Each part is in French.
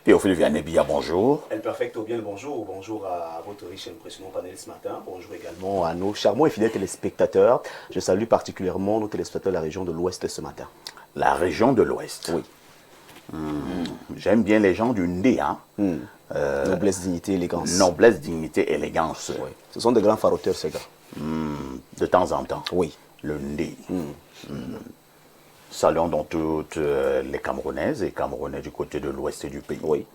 Théophile Vianney-Bia, bonjour. El Perfecto, bien le bonjour. Bonjour à votre riche et impressionnant panel ce matin. Bonjour également à nos charmants et fidèles téléspectateurs. Je salue particulièrement nos téléspectateurs de la région de l'Ouest ce matin. La région de l'Ouest. Oui. J'aime bien les gens du Ndé, hein. Noblesse, dignité, élégance. Noblesse, dignité, élégance. Oui. Ce sont de grands faroteurs, ces gars. De temps en temps. Oui. Le Ndé. Saluons donc toutes les Camerounaises et Camerounais du côté de l'ouest du pays. Oui.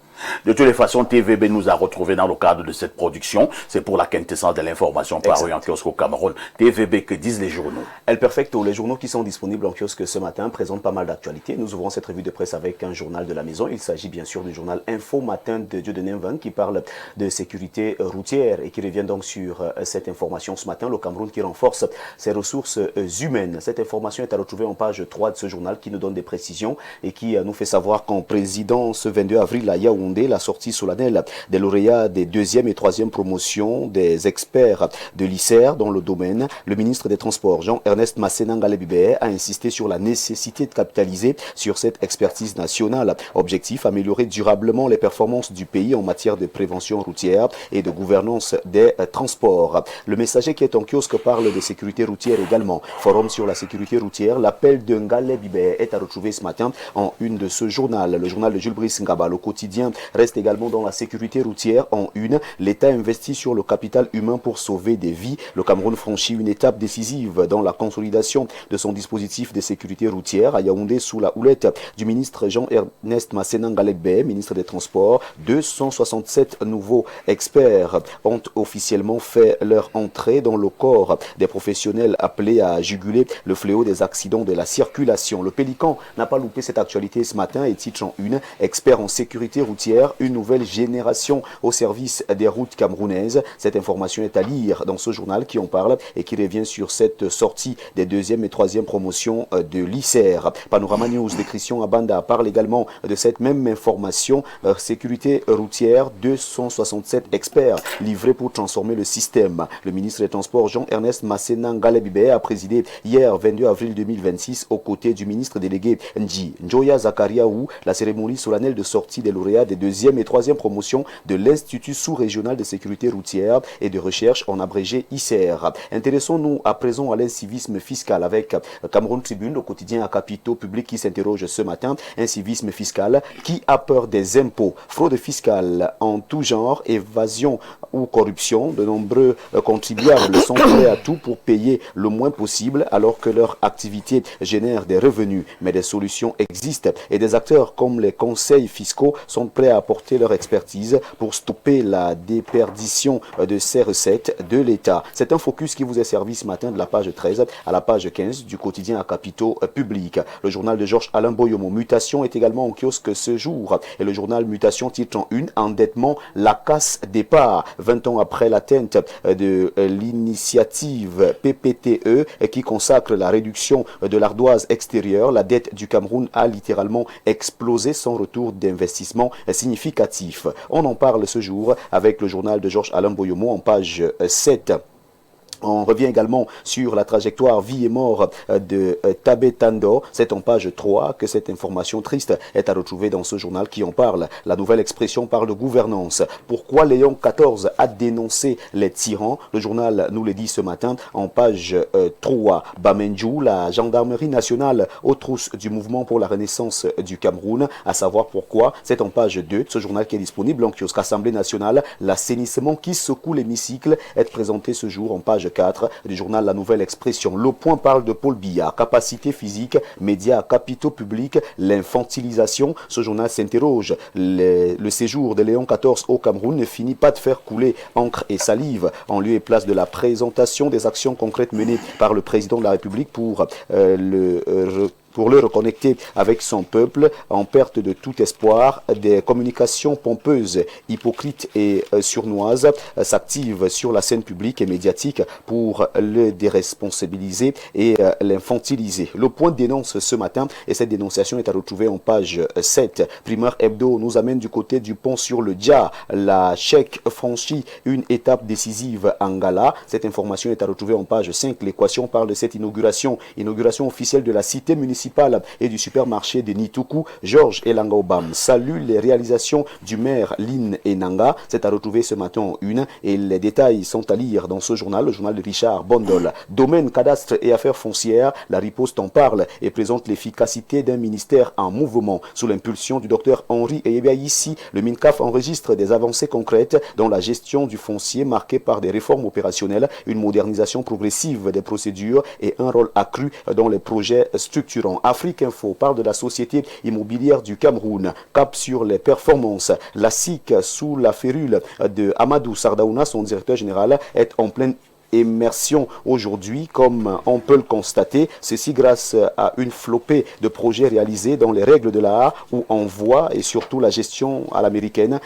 De toutes les façons, TVB nous a retrouvés dans le cadre de cette production. C'est pour la quintessence de l'information parue en kiosque au Cameroun. TVB, que disent les journaux? El Perfecto, les journaux qui sont disponibles en kiosque ce matin présentent pas mal d'actualités. Nous ouvrons cette revue de presse avec un journal de la maison. Il s'agit bien sûr du journal Info Matin de Dieudonné Mvang qui parle de sécurité routière et qui revient donc sur cette information ce matin. Le Cameroun qui renforce ses ressources humaines. Cette information est à retrouver en page 3 de ce journal qui nous donne des précisions et qui nous fait savoir qu'en président ce 22 avril à Yaoundé, la sortie solennelle des lauréats des 2e et 3e promotions des experts de l'ICER dans le domaine, le ministre des Transports, Jean-Ernest Masséna-Ngalé-Bibé, a insisté sur la nécessité de capitaliser sur cette expertise nationale. Objectif, améliorer durablement les performances du pays en matière de prévention routière et de gouvernance des transports. Le messager qui est en kiosque parle de sécurité routière également. Forum sur la sécurité routière, l'appel de Ngalé-Bibé est à retrouver ce matin en une de ce journal. Le journal de Jules Brice Ngaba, le quotidien, reste également dans la sécurité routière en une. L'État investit sur le capital humain pour sauver des vies. Le Cameroun franchit une étape décisive dans la consolidation de son dispositif de sécurité routière à Yaoundé sous la houlette du ministre Jean-Ernest Masséna-Ngalé-Bibé, ministre des Transports. 267 nouveaux experts ont officiellement fait leur entrée dans le corps des professionnels appelés à juguler le fléau des accidents de la circulation. Le Pélican n'a pas loupé cette actualité ce matin et titre en une: expert en sécurité routière, une nouvelle génération au service des routes camerounaises. Cette information est à lire dans ce journal qui en parle et qui revient sur cette sortie des 2e et 3e promotions de l'ICER. Panorama News de Christian Abanda parle également de cette même information. Sécurité routière, 267 experts livrés pour transformer le système. Le ministre des Transports, Jean-Ernest Masséna-Ngalé-Bibé, a présidé hier 22 avril 2026 aux côtés du ministre délégué Njoya Zakariaou la cérémonie solennelle de sortie des lauréats des 2e et 3e promotions de l'Institut sous-régional de sécurité routière et de recherche en abrégé ICR. Intéressons-nous à présent à l'incivisme fiscal avec Cameroun Tribune, le quotidien à capitaux publics qui s'interroge ce matin. Un civisme fiscal qui a peur des impôts, fraude fiscale en tout genre, évasion ou corruption. De nombreux contribuables sont prêts à tout pour payer le moins possible alors que leur activité génère des revenus. Mais des solutions existent et des acteurs comme les conseils fiscaux sont prêts à apporter leur expertise pour stopper la déperdition de ces recettes de l'État. C'est un focus qui vous est servi ce matin de la page 13 à la page 15 du quotidien à capitaux publics. Le journal de Georges Alain Boyomo, Mutation, est également en kiosque ce jour. Et le journal Mutation titre en une: endettement, la casse départ. 20 ans après l'atteinte de l'initiative PPTE qui consacre la réduction de l'ardoise extérieure, la dette du Cameroun a littéralement explosé sans retour d'investissement significatif. On en parle ce jour avec le journal de Georges Alain Boyomo en page 7. On revient également sur la trajectoire vie et mort de Tabé Tando. C'est en page 3 que cette information triste est à retrouver dans ce journal qui en parle. La nouvelle expression parle de gouvernance. Pourquoi Léon XIV a dénoncé les tyrans? Le journal nous le dit ce matin en page 3. Bamenjou, la gendarmerie nationale aux trousses du mouvement pour la renaissance du Cameroun. À savoir pourquoi, c'est en page 2 de ce journal qui est disponible en kiosque. Assemblée nationale, l'assainissement qui secoue l'hémicycle est présenté ce jour en page 4 du journal La Nouvelle Expression. Le Point parle de Paul Biya, capacité physique, médias, capitaux publics, l'infantilisation. Ce journal s'interroge. Le séjour de Léon XIV au Cameroun ne finit pas de faire couler encre et salive. En lieu et place de la présentation des actions concrètes menées par le président de la République pour le reconnecter avec son peuple en perte de tout espoir, des communications pompeuses, hypocrites et sournoises s'activent sur la scène publique et médiatique pour le déresponsabiliser et l'infantiliser. Le Point dénonce ce matin et cette dénonciation est à retrouver en page 7. Primeur Hebdo nous amène du côté du pont sur le Dja. La Chèque franchit une étape décisive à Ngala. Cette information est à retrouver en page 5. L'équation parle de cette inauguration officielle de la cité municipale municipal et du supermarché de Nituku, Georges Elanga Obam, salue les réalisations du maire Lynn Enanga. C'est à retrouver ce matin en une et les détails sont à lire dans ce journal, le journal de Richard Bondol. Domaine, cadastre et affaires foncières, la riposte en parle et présente l'efficacité d'un ministère en mouvement. Sous l'impulsion du docteur Henri Eyebia ici, le MINCAF enregistre des avancées concrètes dans la gestion du foncier marquée par des réformes opérationnelles, une modernisation progressive des procédures et un rôle accru dans les projets structurants. Afrique Info parle de la société immobilière du Cameroun, cap sur les performances. La SIC, sous la férule de Amadou Sardaouna, son directeur général, est en pleine immersion aujourd'hui, comme on peut le constater, ceci grâce à une flopée de projets réalisés dans les règles de l'art où on voit et surtout la gestion à l'américaine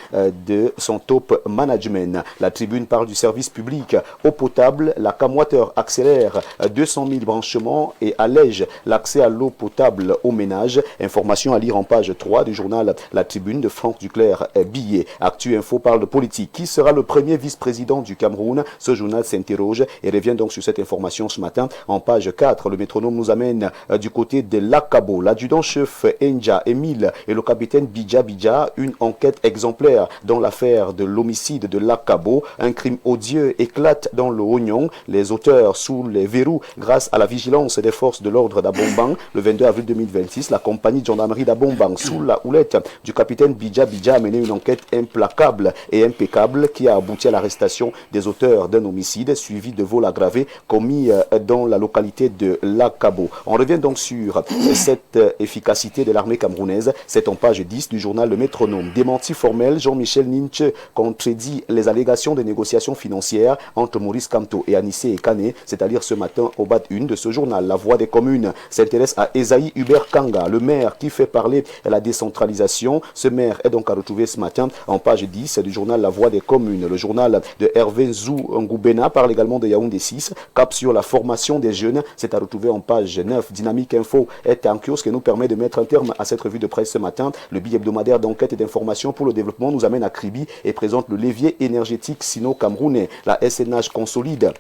de son top management. La tribune parle du service public eau potable. La Camwater accélère 200 000 branchements et allège l'accès à l'eau potable aux ménages. Information à lire en page 3 du journal La Tribune de Franck Duclerc Billet. Actu Info parle de politique. Qui sera le premier vice-président du Cameroun? Ce journal s'interroge et revient donc sur cette information ce matin en page 4. Le métronome nous amène du côté de l'Akabo. L'adjudant-chef Enja Emile et le capitaine Bidja Bidja, une enquête exemplaire dans l'affaire de l'homicide de l'Akabo. Un crime odieux éclate dans le Oignon. Les auteurs sous les verrous grâce à la vigilance des forces de l'ordre d'Abombang. Le 22 avril 2026, la compagnie de gendarmerie d'Abombang, sous la houlette du capitaine Bidja Bidja, a mené une enquête implacable et impeccable qui a abouti à l'arrestation des auteurs d'un homicide suivi de vol aggravé commis dans la localité de l'Akabo. On revient donc sur cette efficacité de l'armée camerounaise. C'est en page 10 du journal Le Métronome. Démenti formel, Jean-Michel Ninche contredit les allégations de négociations financières entre Maurice Kamto et Anissé Ekane. C'est à lire ce matin au bas de une de ce journal. La Voix des communes s'intéresse à Esaïe Hubert Kanga, le maire qui fait parler la décentralisation. Ce maire est donc à retrouver ce matin en page 10 du journal La Voix des communes. Le journal de Hervé Zou Ngoubena parle également de Yaoundé 6, cap sur la formation des jeunes, c'est à retrouver en page 9. Dynamique Info est un kiosque qui nous permet de mettre un terme à cette revue de presse ce matin. Le billet hebdomadaire d'enquête et d'information pour le développement nous amène à Kribi et présente le levier énergétique sino-camerounais. La SNH consolide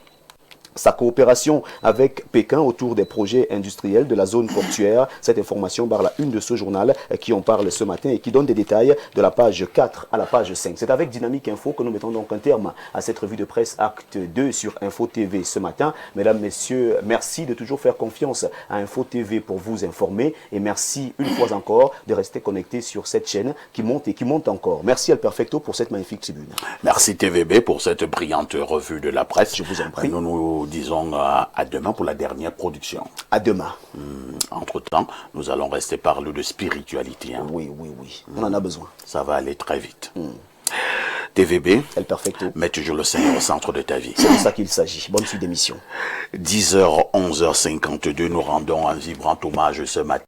sa coopération avec Pékin autour des projets industriels de la zone portuaire. Cette information barre la une de ce journal qui en parle ce matin et qui donne des détails de la page 4 à la page 5. C'est avec Dynamique Info que nous mettons donc un terme à cette revue de presse acte 2 sur Info TV ce matin. Mesdames, Messieurs, merci de toujours faire confiance à Info TV pour vous informer et merci une fois encore de rester connecté sur cette chaîne qui monte et qui monte encore. Merci Al Perfecto pour cette magnifique tribune. Merci TVB pour cette brillante revue de la presse. Je vous en prie. Nous disons à demain pour la dernière production. À demain. Entre-temps, nous allons rester parler de spiritualité. Hein. Oui. On en a besoin. Ça va aller très vite. TVB, El Perfecto. mets toujours le Seigneur au centre de ta vie. C'est de ça qu'il s'agit. Bonne suite d'émission. 10h, 11h52, nous rendons un vibrant hommage ce matin